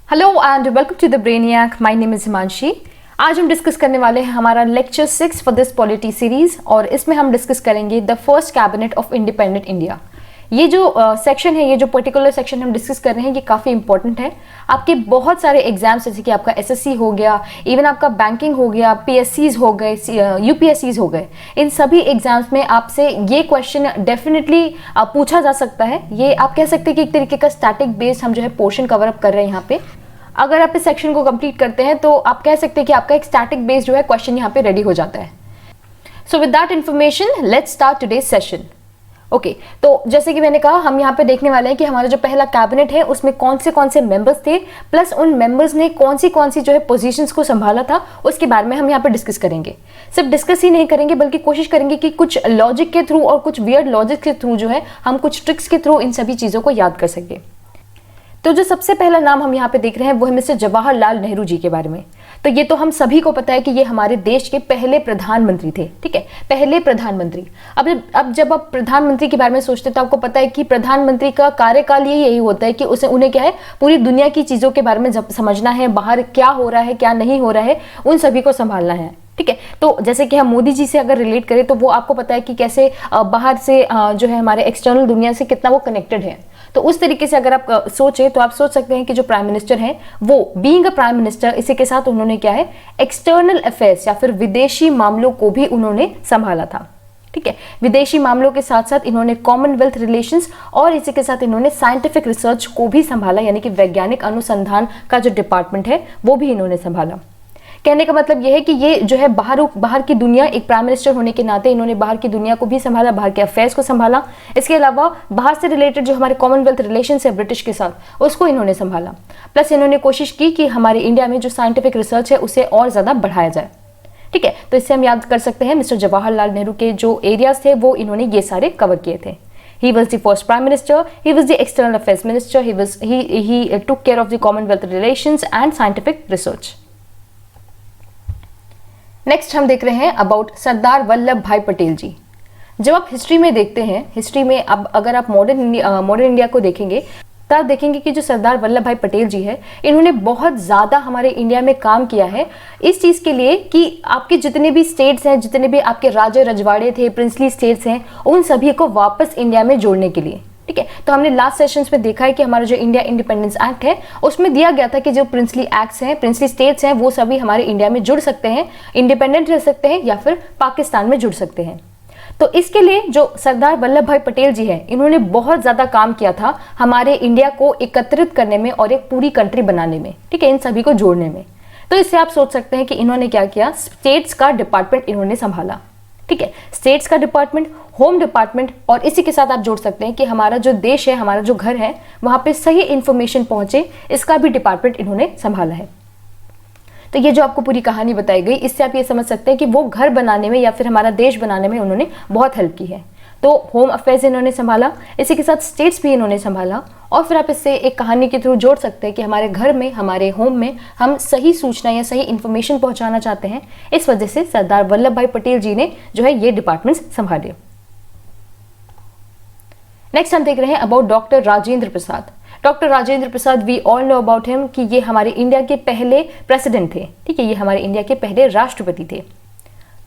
Hello and welcome to the Brainiac. My name is Himanshi. आज हम discuss करने वाले हैं हमारा lecture 6 for this polity series और इसमें हम डिस्कस करेंगे the first cabinet of independent India. ये जो सेक्शन है, ये जो पर्टिकुलर सेक्शन हम डिस्कस कर रहे हैं, ये काफ़ी इंपॉर्टेंट है। आपके बहुत सारे एग्जाम्स जैसे कि आपका एसएससी हो गया, इवन आपका बैंकिंग हो गया, पीएससीज हो गए, यूपीएससीज हो गए, इन सभी एग्जाम्स में आपसे ये क्वेश्चन डेफिनेटली पूछा जा सकता है। ये आप कह सकते हैं कि एक तरीके का स्टैटिक बेस्ड हम जो है पोर्शन कवर अप कर रहे हैं यहाँ पे। अगर आप इस सेक्शन को कंप्लीट करते हैं तो आप कह सकते हैं कि आपका एक स्टैटिक बेस्ड जो है क्वेश्चन यहाँ पे रेडी हो जाता है। So with that information let's start today's session. Okay, तो जैसे कि मैंने कहा, हम यहाँ पे देखने वाले हैं कि हमारा जो पहला कैबिनेट है उसमें कौन से मेंबर्स थे, प्लस उन मेंबर्स ने कौन सी जो है पोजीशंस को संभाला था, उसके बारे में हम यहाँ पे डिस्कस करेंगे। सिर्फ डिस्कस ही नहीं करेंगे बल्कि कोशिश करेंगे कि कुछ लॉजिक के थ्रू और कुछ वियर्ड लॉजिक के थ्रू जो है हम कुछ ट्रिक्स के थ्रू इन सभी चीज़ों को याद कर सकें। तो जो सबसे पहला नाम हम यहाँ पे देख रहे हैं वो है मिस्टर जवाहरलाल नेहरू जी के बारे में। तो ये तो हम सभी को पता है कि ये हमारे देश के पहले प्रधानमंत्री थे, ठीक है, पहले प्रधानमंत्री। अब जब आप प्रधानमंत्री के बारे में सोचते हैं तो आपको पता है कि प्रधानमंत्री का कार्यकाल यही होता है कि उन्हें क्या है, पूरी दुनिया की चीज़ों के बारे में जब समझना है, बाहर क्या हो रहा है क्या नहीं हो रहा है, उन सभी को संभालना है, ठीक है। तो जैसे कि हम मोदी जी से अगर रिलेट करें तो वो आपको पता है कि कैसे बाहर से जो है हमारे एक्सटर्नल दुनिया से कितना वो कनेक्टेड है। तो उस तरीके से अगर आप सोचें तो आप सोच सकते हैं कि जो प्राइम मिनिस्टर हैं वो बीइंग अ प्राइम मिनिस्टर, इसी के साथ उन्होंने क्या है, एक्सटर्नल अफेयर्स या फिर विदेशी मामलों को भी उन्होंने संभाला था, ठीक है। विदेशी मामलों के साथ साथ इन्होंने कॉमनवेल्थ रिलेशंस और इसी के साथ इन्होंने साइंटिफिक रिसर्च को भी संभाला, यानी कि वैज्ञानिक अनुसंधान का जो डिपार्टमेंट है वो भी इन्होंने संभाला। कहने का मतलब यह है कि ये जो है बाहर की दुनिया, एक प्राइम मिनिस्टर होने के नाते इन्होंने बाहर की दुनिया को भी संभाला, बाहर के अफेयर्स को संभाला। इसके अलावा बाहर से रिलेटेड जो हमारे कॉमनवेल्थ रिलेशंस है ब्रिटिश के साथ, उसको इन्होंने संभाला। प्लस इन्होंने कोशिश की कि हमारे इंडिया में जो साइंटिफिक रिसर्च है उसे और ज़्यादा बढ़ाया जाए, ठीक है। तो इससे हम याद कर सकते हैं मिस्टर जवाहरलाल नेहरू के जो एरियाज थे वो इन्होंने ये सारे कवर किए थे। He was the first prime minister, he was the external affairs minister, he took care of the commonwealth relations and scientific research. Next हम देख रहे हैं अबाउट सरदार वल्लभ भाई पटेल जी। जब आप हिस्ट्री में देखते हैं, हिस्ट्री में अब अगर आप मॉडर्न इंडिया को देखेंगे तब देखेंगे कि जो सरदार वल्लभ भाई पटेल जी है, इन्होंने बहुत ज़्यादा हमारे इंडिया में काम किया है इस चीज़ के लिए कि आपके जितने भी स्टेट्स हैं, जितने भी आपके राजे रजवाड़े थे, प्रिंसली स्टेट्स हैं, उन सभी को वापस इंडिया में जोड़ने के लिए, ठीक है। तो हमने लास्ट सेशंस में देखा है कि हमारा जो इंडिया इंडिपेंडेंस एक्ट है उसमें दिया गया था कि जो प्रिंसली एक्ट्स हैं, प्रिंसली स्टेट्स हैं, वो सभी हमारे इंडिया में जुड़ सकते हैं, इंडिपेंडेंट रह सकते हैं या फिर पाकिस्तान में जुड़ सकते हैं। तो इसके लिए जो सरदार वल्लभ भाई पटेल जी हैं, इन्होंने बहुत ज़्यादा काम किया था हमारे इंडिया को एकत्रित करने में और एक पूरी कंट्री बनाने में, ठीक है, इन सभी को जोड़ने में। तो इससे आप सोच सकते हैं कि इन्होंने क्या किया, स्टेट्स का डिपार्टमेंट इन्होंने संभाला, ठीक है, स्टेट्स का डिपार्टमेंट, होम डिपार्टमेंट, और इसी के साथ आप जोड़ सकते हैं कि हमारा जो देश है, हमारा जो घर है, वहाँ पे सही इंफॉर्मेशन पहुँचे, इसका भी डिपार्टमेंट इन्होंने संभाला है। तो ये जो आपको पूरी कहानी बताई गई, इससे आप ये समझ सकते हैं कि वो घर बनाने में या फिर हमारा देश बनाने में उन्होंने बहुत हेल्प की है। तो होम अफेयर्स इन्होंने संभाला, इसी के साथ स्टेट्स भी इन्होंने संभाला, और फिर आप इससे एक कहानी के थ्रू जोड़ सकते हैं कि हमारे घर में, हमारे होम में हम सही सूचना या सही इंफॉर्मेशन पहुंचाना चाहते हैं, इस वजह से सरदार वल्लभ भाई पटेल जी ने जो है ये डिपार्टमेंट्स संभाले। नेक्स्ट हम देख रहे हैं about doctor Rajendra Prasad. Doctor Rajendra Prasad, we all know about him कि ये हमारे इंडिया के पहले प्रेसिडेंट थे, ठीक है, ये हमारे इंडिया के पहले राष्ट्रपति थे।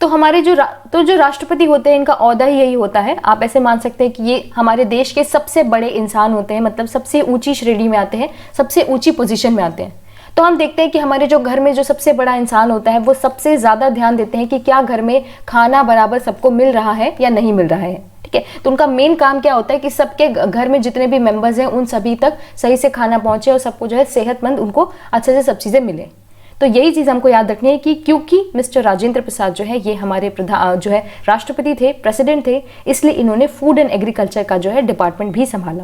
तो हमारे जो राष्ट्रपति होते हैं, इनका ओहदा ही यही होता है। आप ऐसे मान सकते हैं कि ये हमारे देश के सबसे बड़े इंसान होते हैं, मतलब सबसे ऊंची श्रेणी में आते हैं, सबसे ऊंची पोजीशन में आते हैं। तो हम देखते हैं कि हमारे जो घर में जो सबसे बड़ा इंसान होता है वो सबसे ज़्यादा ध्यान देते हैं कि क्या घर में खाना बराबर सबको मिल रहा है या नहीं मिल रहा है, ठीक है। तो उनका मेन काम क्या होता है कि सबके घर में जितने भी मेंबर्स हैं उन सभी तक सही से खाना पहुंचे और सबको जो है सेहतमंद, उनको अच्छे से सब चीज़ें मिले। तो यही चीज़ हमको याद रखनी है कि क्योंकि मिस्टर राजेंद्र प्रसाद जो है ये हमारे जो है राष्ट्रपति थे, प्रेसिडेंट थे, इसलिए इन्होंने फूड एंड एग्रीकल्चर का जो है डिपार्टमेंट भी संभाला,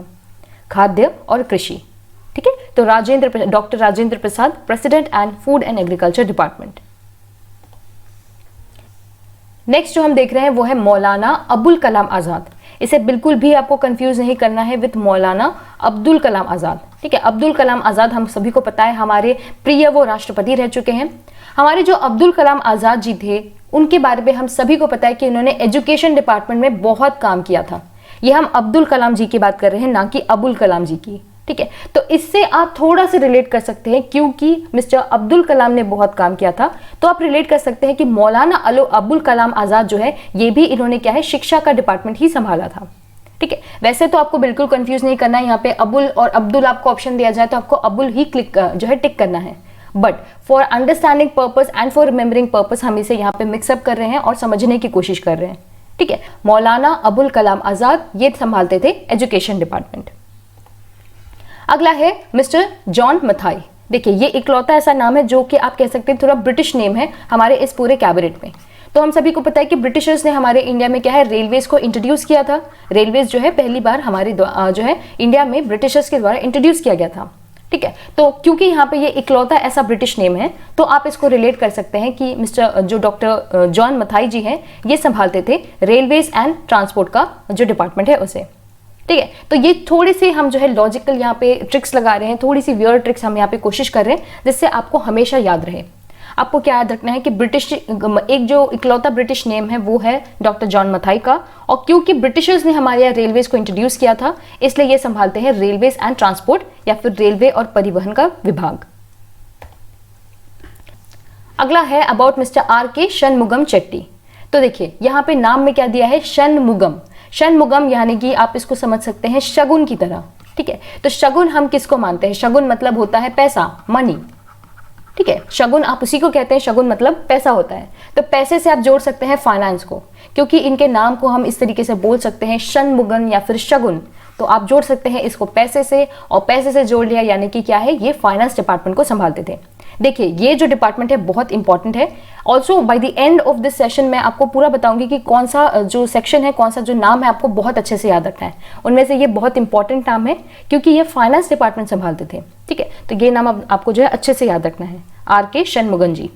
खाद्य और कृषि, ठीक है। तो doctor Rajendra Prasad, president and food and agriculture department. Next जो हम देख रहे हैं वो है मौलाना अबुल कलाम आज़ाद। इसे बिल्कुल भी आपको कंफ्यूज नहीं करना है विद मौलाना अब्दुल कलाम आज़ाद, ठीक है। अब्दुल कलाम आज़ाद हम सभी को पता है हमारे प्रिय वो राष्ट्रपति रह चुके हैं। हमारे जो अब्दुल कलाम आज़ाद जी थे उनके बारे में हम सभी को पता है कि उन्होंने एजुकेशन डिपार्टमेंट में बहुत काम किया था। ये हम अब्दुल कलाम जी की बात कर रहे हैं, ना कि अबुल कलाम जी की, ठीक है, तो इससे आप थोड़ा सा रिलेट कर सकते हैं, क्योंकि मिस्टर अब्दुल कलाम ने बहुत काम किया था, तो आप रिलेट कर सकते हैं कि मौलाना अबुल कलाम आजाद जो है, ये भी इन्होंने क्या है, शिक्षा का डिपार्टमेंट ही संभाला था। ठीक है, वैसे तो आपको बिल्कुल कंफ्यूज नहीं करना है, यहाँ पे अबुल और अब्दुल आपको ऑप्शन दिया जाए तो आपको अबुल ही क्लिक जो है टिक करना है, but for understanding purpose and for remembering purpose हम इसे यहाँ पे मिक्सअप कर रहे हैं और समझने की कोशिश कर रहे हैं। ठीक है, मौलाना अबुल कलाम आजाद ये संभालते थे एजुकेशन डिपार्टमेंट। अगला है मिस्टर जॉन मथाई। देखिए, ये इकलौता ऐसा नाम है जो कि आप कह सकते हैं थोड़ा ब्रिटिश नेम है हमारे इस पूरे कैबिनेट में। तो हम सभी को पता है कि ब्रिटिशर्स ने हमारे इंडिया में क्या है, रेलवेज को इंट्रोड्यूस किया था। रेलवेज जो है पहली बार हमारे जो है इंडिया में ब्रिटिशर्स के द्वारा इंट्रोड्यूस किया गया था। ठीक है, तो क्योंकि यहाँ पे ये इकलौता ऐसा ब्रिटिश नेम है, तो आप इसको रिलेट कर सकते हैं कि मिस्टर जो डॉक्टर जॉन मथाई जी हैं, ये संभालते थे रेलवेज एंड ट्रांसपोर्ट का जो डिपार्टमेंट है उसे। ठीक है, तो ये थोड़ी सी हम जो है लॉजिकल यहाँ पे ट्रिक्स लगा रहे हैं, थोड़ी सी वियर्ड ट्रिक्स हम यहाँ पे कोशिश कर रहे हैं, जिससे आपको हमेशा याद रहे। आपको क्या याद रखना है कि ब्रिटिश एक जो इकलौता ब्रिटिश नेम है वो है डॉक्टर जॉन मथाई का, और क्योंकि ब्रिटिशर्स ने हमारे यहाँ रेलवेज को इंट्रोड्यूस किया था, इसलिए ये संभालते हैं रेलवेज एंड ट्रांसपोर्ट या फिर रेलवे और परिवहन का विभाग। अगला है about mister R K. Shanmugam Chetty. तो देखिए, यहाँ पे नाम में क्या दिया है, शनमुगम। शनमुगम यानी कि आप इसको समझ सकते हैं शगुन की तरह। ठीक है, तो शगुन हम किसको मानते हैं, शगुन मतलब होता है पैसा, मनी। ठीक है, शगुन आप उसी को कहते हैं, शगुन मतलब पैसा होता है। तो पैसे से आप जोड़ सकते हैं फाइनेंस को, क्योंकि इनके नाम को हम इस तरीके से बोल सकते हैं, शनमुगन या फिर शगुन। तो आप जोड़ सकते हैं इसको पैसे से, और पैसे से जोड़ लिया यानी कि क्या है, ये फाइनेंस डिपार्टमेंट को संभालते थे। देखिए, ये जो डिपार्टमेंट है बहुत इंपॉर्टेंट है। Also by the end of this session मैं आपको पूरा बताऊंगी कि कौन सा जो सेक्शन है, कौन सा जो नाम है, आपको बहुत अच्छे से याद रखना है। उनमें से ये बहुत इंपॉर्टेंट नाम है, क्योंकि ये फाइनेंस डिपार्टमेंट संभालते थे। ठीक है, तो ये नाम आपको जो है अच्छे से याद रखना है, R K. Shanmugam ji.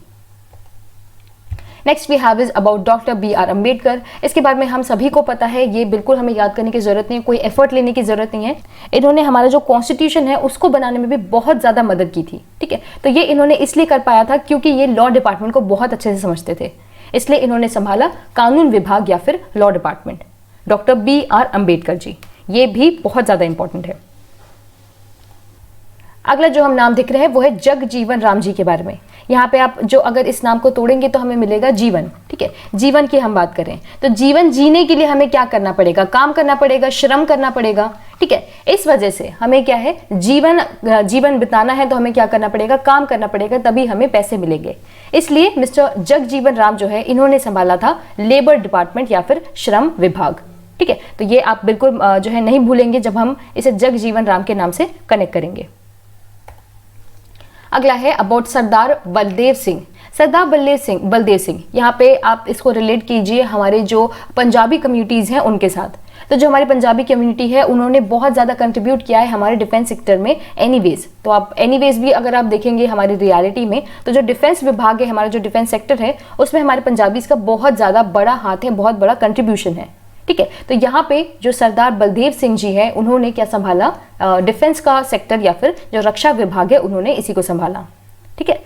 Next we have is about doctor B R. Ambedkar. इसके बारे में हम सभी को पता है, ये बिल्कुल हमें याद करने की जरूरत नहीं है, कोई एफर्ट लेने की जरूरत नहीं है। इन्होंने हमारा जो कॉन्स्टिट्यूशन है उसको बनाने में भी बहुत ज्यादा मदद की थी। ठीक है, तो ये इन्होंने इसलिए कर पाया था क्योंकि ये लॉ डिपार्टमेंट को बहुत अच्छे से समझते थे, इसलिए इन्होंने संभाला कानून विभाग या फिर law department. Doctor B R. Ambedkar ji, ये भी बहुत ज्यादा इंपॉर्टेंट है। अगला जो हम नाम देख रहे हैं वो है जगजीवन राम जी के बारे में। यहाँ पे आप जो अगर इस नाम को तोड़ेंगे तो हमें मिलेगा जीवन। ठीक है, जीवन की हम बात करें तो जीवन जीने के लिए हमें क्या करना पड़ेगा, काम करना पड़ेगा, श्रम करना पड़ेगा। ठीक है, इस वजह से हमें क्या है, जीवन बिताना है तो हमें क्या करना पड़ेगा, काम करना पड़ेगा, तभी हमें पैसे मिलेंगे। इसलिए मिस्टर जगजीवन राम जो है, इन्होंने संभाला था लेबर डिपार्टमेंट या फिर श्रम विभाग। ठीक है, तो ये आप बिल्कुल जो है नहीं भूलेंगे जब हम इसे जगजीवन राम के नाम से कनेक्ट करेंगे। अगला है अबाउट सरदार बलदेव सिंह। सरदार बलदेव सिंह, यहाँ पे आप इसको रिलेट कीजिए हमारे जो पंजाबी कम्युनिटीज़ हैं उनके साथ। तो जो हमारी पंजाबी कम्युनिटी है, उन्होंने बहुत ज़्यादा कंट्रीब्यूट किया है हमारे डिफेंस सेक्टर में एनीवेज। तो आप एनीवेज भी अगर आप देखेंगे हमारी रियलिटी में, तो जो डिफेंस विभाग है, हमारा जो डिफेंस सेक्टर है, उसमें हमारे पंजाबीज का बहुत ज़्यादा बड़ा हाथ है, बहुत बड़ा कंट्रीब्यूशन है। ठीक है, तो यहाँ पे जो सरदार बलदेव सिंह जी है, उन्होंने क्या संभाला, डिफेंस का सेक्टर या फिर जो रक्षा विभाग है, उन्होंने इसी को संभाला। ठीक है,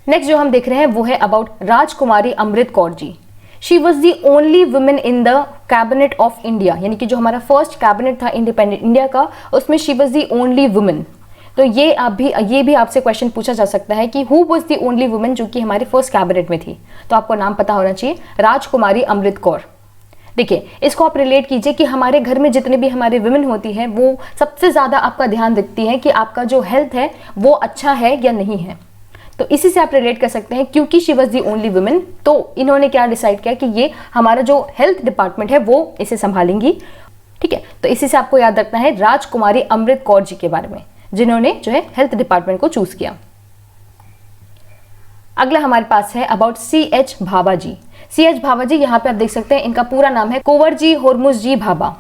नेक्स्ट जो हम देख रहे हैं वो है about Rajkumari Amrit Kaur ji. She was the only women in the cabinet of India, यानी कि जो हमारा फर्स्ट कैबिनेट था इंडिपेंडेंट इंडिया का, उसमें she was the only women. तो ये भी आपसे क्वेश्चन पूछा जा सकता है कि who was the only women जो कि हमारे फर्स्ट कैबिनेट में थी। तो आपको नाम पता होना चाहिए, राजकुमारी अमृत कौर। देखिए, इसको आप रिलेट कीजिए कि हमारे घर में जितने भी हमारे वुमेन होती हैं, वो सबसे ज़्यादा आपका ध्यान रखती हैं कि आपका जो हेल्थ है वो अच्छा है या नहीं है। तो इसी से आप रिलेट कर सकते हैं, क्योंकि she was the only women, तो इन्होंने क्या डिसाइड किया कि ये हमारा जो हेल्थ डिपार्टमेंट है वो इसे संभालेंगी। ठीक है, तो इसी से आपको याद रखना है राजकुमारी अमृत कौर जी के बारे में, जिन्होंने जो है हेल्थ डिपार्टमेंट को चूज किया। अगला हमारे पास है about C.H. Bhabha ji. C.H. Bhabha ji, यहाँ पे आप देख सकते हैं इनका पूरा नाम है कुंवर जी होरमुज जी भाभा।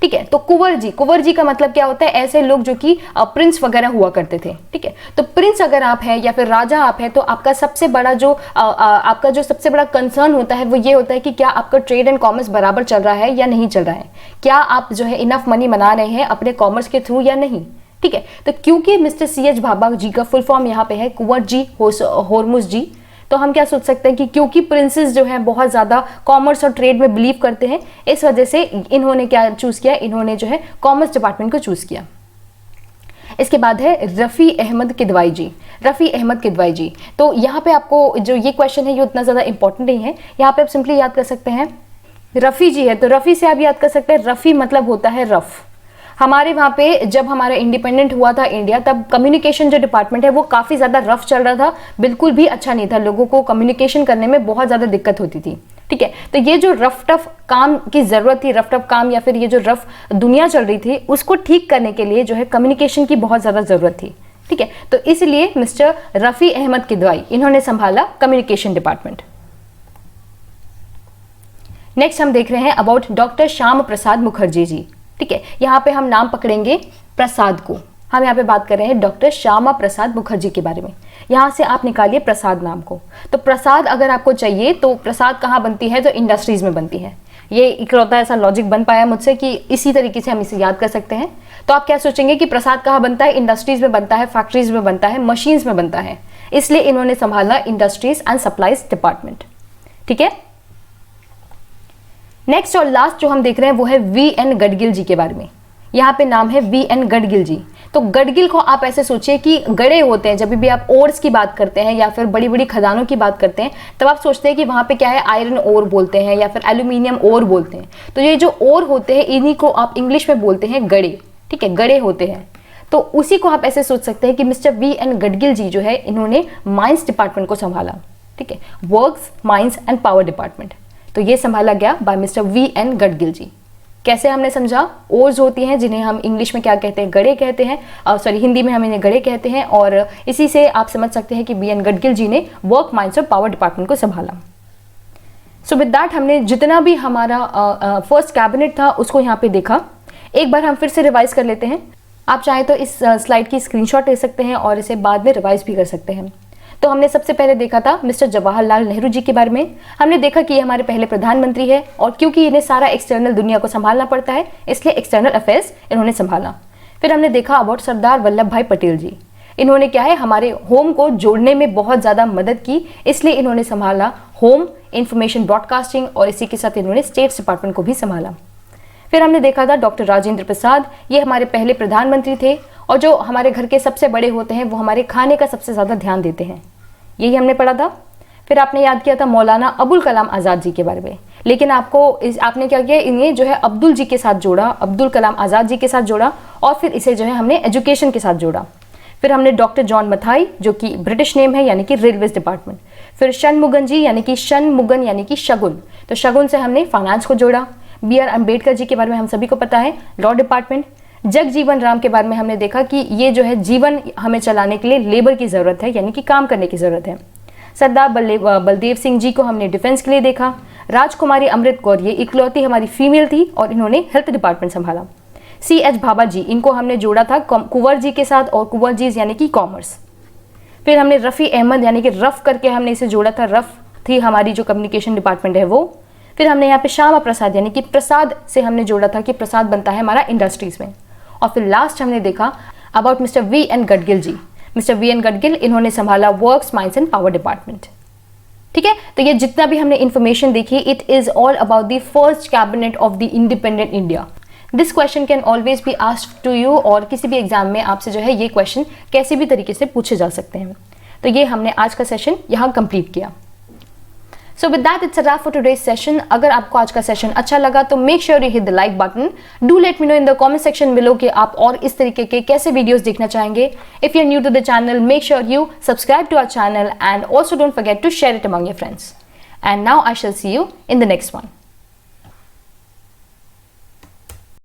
ठीक है, तो कुंवर जी का मतलब क्या होता है, ऐसे लोग जो कि प्रिंस वगैरह हुआ करते थे। ठीक है, तो प्रिंस अगर आप हैं या फिर राजा आप हैं, तो आपका सबसे बड़ा जो सबसे बड़ा कंसर्न होता है वो ये होता है कि क्या आपका ट्रेड एंड कॉमर्स बराबर चल रहा है या नहीं चल रहा है, क्या आप जो है इनफ मनी बना रहे हैं अपने कॉमर्स के थ्रू या नहीं। ठीक है, तो क्योंकि मिस्टर C.H. भाभा जी का फुल फॉर्म यहाँ पे है कुंवर जी होरमुज जी, तो हम क्या सोच सकते हैं कि क्योंकि प्रिंसेस जो है बहुत ज़्यादा कॉमर्स और ट्रेड में बिलीव करते हैं, इस वजह से इन्होंने क्या चूज़ किया, इन्होंने जो है कॉमर्स डिपार्टमेंट को चूज़ किया। इसके बाद है रफ़ी अहमद किदवाई जी। रफ़ी अहमद किदवाई जी, तो यहाँ पे आपको जो ये क्वेश्चन है ये उतना ज़्यादा इंपॉर्टेंट नहीं है, यहाँ पे आप सिंपली याद कर सकते हैं रफ़ी जी है, तो रफ़ी से आप याद कर सकते हैं, रफ़ी मतलब होता है रफ़। हमारे वहाँ पे जब हमारा इंडिपेंडेंट हुआ था इंडिया, तब कम्युनिकेशन जो डिपार्टमेंट है वो काफ़ी ज़्यादा रफ चल रहा था, बिल्कुल भी अच्छा नहीं था, लोगों को कम्युनिकेशन करने में बहुत ज़्यादा दिक्कत होती थी। ठीक है, तो ये जो रफ टफ काम की ज़रूरत थी, रफ टफ काम या फिर ये जो रफ दुनिया चल रही थी, उसको ठीक करने के लिए जो है कम्युनिकेशन की बहुत ज़्यादा ज़रूरत थी। ठीक है, तो इसलिए मिस्टर रफ़ी अहमद किदवाई इन्होंने संभाला कम्युनिकेशन डिपार्टमेंट। नेक्स्ट हम देख रहे हैं अबाउट डॉक्टर श्याम प्रसाद मुखर्जी जी। ठीक है, यहाँ पे हम नाम पकड़ेंगे प्रसाद को, हम यहाँ पे बात कर रहे हैं डॉक्टर श्यामा प्रसाद मुखर्जी के बारे में। यहाँ से आप निकालिए प्रसाद नाम को, तो प्रसाद अगर आपको चाहिए तो प्रसाद कहाँ बनती है, तो इंडस्ट्रीज में बनती है। ये इकलौता ऐसा लॉजिक बन पाया मुझसे कि इसी तरीके से हम इसे याद कर सकते हैं। तो आप क्या सोचेंगे कि प्रसाद कहाँ बनता है, इंडस्ट्रीज में बनता है, फैक्ट्रीज में बनता है, मशीन्स में बनता है, इसलिए इन्होंने संभाला इंडस्ट्रीज एंड सप्लाईज डिपार्टमेंट। ठीक है, नेक्स्ट और लास्ट जो हम देख रहे हैं वो है वी.एन. गडगिल जी के बारे में। यहाँ पे नाम है वी.एन. गडगिल जी। तो गडगिल को आप ऐसे सोचिए कि गड़े होते हैं, जब भी आप ओर्स की बात करते हैं या फिर बड़ी बड़ी खदानों की बात करते हैं, तब आप सोचते हैं कि वहाँ पे क्या है, आयरन ओर बोलते हैं या फिर एल्यूमिनियम ओर बोलते हैं। तो ये जो ओर होते हैं इन्हीं को आप इंग्लिश में बोलते हैं गड़े। ठीक है, गड़े होते हैं, तो उसी को आप ऐसे सोच सकते हैं कि मिस्टर वी.एन. गडगिल जी जो है इन्होंने माइंस डिपार्टमेंट को संभाला। ठीक है, works, mines and power department, तो ये संभाला गया बाय मिस्टर वी.एन. गडगिल जी। कैसे हमने समझा, ओर्स होती हैं जिन्हें हम इंग्लिश में क्या कहते हैं, गड़े कहते हैं, सॉरी हिंदी में हम इन्हें गड़े कहते हैं, और इसी से आप समझ सकते हैं कि वी.एन. गडगिल जी ने वर्क, माइंस और पावर डिपार्टमेंट को संभाला। सो विद दैट हमने जितना भी हमारा फर्स्ट कैबिनेट था उसको यहाँ पे देखा। एक बार हम फिर से रिवाइज कर लेते हैं। आप चाहे तो इस स्लाइड की स्क्रीनशॉट ले सकते हैं और इसे बाद में रिवाइज भी कर सकते हैं। तो हमने सबसे पहले देखा था मिस्टर जवाहरलाल नेहरू जी के बारे में। हमने देखा कि ये हमारे पहले प्रधानमंत्री है और क्योंकि इन्हें सारा एक्सटर्नल दुनिया को संभालना पड़ता है, इसलिए एक्सटर्नल अफेयर्स इन्होंने संभाला। फिर हमने देखा अबाउट सरदार वल्लभ भाई पटेल जी। इन्होंने क्या है, हमारे होम को जोड़ने में बहुत ज़्यादा मदद की, इसलिए इन्होंने संभाला होम, इंफॉर्मेशन ब्रॉडकास्टिंग, और इसी के साथ इन्होंने स्टेट्स डिपार्टमेंट को भी संभाला। फिर हमने देखा था डॉक्टर राजेंद्र प्रसाद, ये हमारे पहले प्रधानमंत्री थे और जो हमारे घर के सबसे बड़े होते हैं वो हमारे खाने का सबसे ज़्यादा ध्यान देते हैं, यही हमने पढ़ा था। फिर आपने याद किया था मौलाना अबुल कलाम आज़ाद जी के बारे में, लेकिन आपने क्या किया, इन्हें जो है अब्दुल जी के साथ जोड़ा, अब्दुल कलाम आज़ाद जी के साथ जोड़ा, और फिर इसे जो है हमने एजुकेशन के साथ जोड़ा। फिर हमने डॉक्टर जॉन मथाई, जो कि ब्रिटिश नेम है, यानी कि रेलवेज डिपार्टमेंट। फिर शनमुगन जी, यानी कि शनमुगन यानी कि शगुन, तो शगुन से हमने फाइनेंस को जोड़ा। B.R. अम्बेडकर जी के बारे में हम सभी को पता है, लॉ डिपार्टमेंट। जगजीवन राम के बारे में हमने देखा कि ये जो है जीवन हमें चलाने के लिए लेबर की ज़रूरत है, यानी कि काम करने की ज़रूरत है। सरदार बलदेव सिंह जी को हमने डिफेंस के लिए देखा। राजकुमारी अमृत कौर, ये इकलौती हमारी फीमेल थी और इन्होंने हेल्थ डिपार्टमेंट संभाला। C.H. भाभा जी, इनको हमने जोड़ा था कुंवर जी के साथ, और कुंवर जी यानी कि कॉमर्स। फिर हमने रफ़ी अहमद यानी कि रफ़ करके हमने इसे जोड़ा था, रफ़ थी हमारी जो कम्युनिकेशन डिपार्टमेंट है वो। फिर हमने यहाँ पे श्यामा प्रसाद यानी कि प्रसाद से हमने जोड़ा था कि प्रसाद बनता है हमारा इंडस्ट्रीज में। और फिर लास्ट हमने देखा about mister V N. Gadgil ji. Mister V N. Gadgil इन्होंने संभाला works, mines and power department. ठीक है, तो ये जितना भी हमने इन्फॉर्मेशन देखी, it is all about the first cabinet of the independent India. This question can always be asked to you, और किसी भी एग्जाम में आपसे जो है ये क्वेश्चन कैसे भी तरीके से पूछे जा सकते हैं। तो ये हमने आज का सेशन यहाँ कंप्लीट किया। So with that, it's a wrap for today's session. अगर आपको आज का सेशन अच्छा लगा तो make sure you hit the like button. Do let me know in the comment section below कि आप और इस तरीके के कैसे वीडियोस देखना चाहेंगे. If you're new to the channel, make sure you subscribe to our channel and also don't forget to share it among your friends. And now I shall see you in the next one.